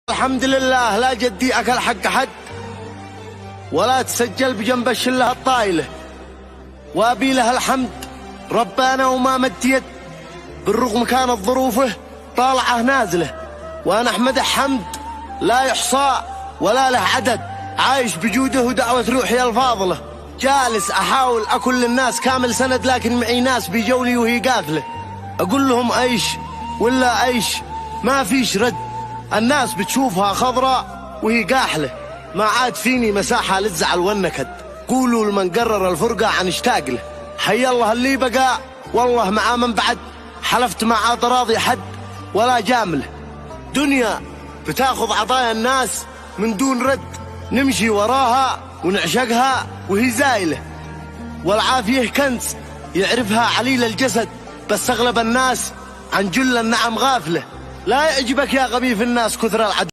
الحمد لله لا جدي أكل حق حد ولا تسجل بجنب الشلة الطايلة، وأبي له الحمد ربنا وما مد يد بالرغم كانت ظروفه طالعة نازلة، وأنا أحمده حمد لا يحصى ولا له عدد، عايش بجوده ودعوة روحي الفاضلة، جالس أحاول أكل للناس كامل سند، لكن معي ناس بيجولي وهي قافلة أقول لهم أيش ولا أيش، ما فيش رد، الناس بتشوفها خضراء وهي قاحلة، ما عاد فيني مساحة للزعل والنكد، قولوا لمن قرر الفرقة عن اشتاق له، حي الله اللي بقى والله مع من بعد، حلفت ما عاد راضي حد ولا جامله، دنيا بتاخذ عطايا الناس من دون رد، نمشي وراها ونعشقها وهي زايلة، والعافية كنز يعرفها عليل الجسد، بس أغلب الناس عن جل النعم غافلة، لا يعجبك يا غبي في الناس كثر العدل.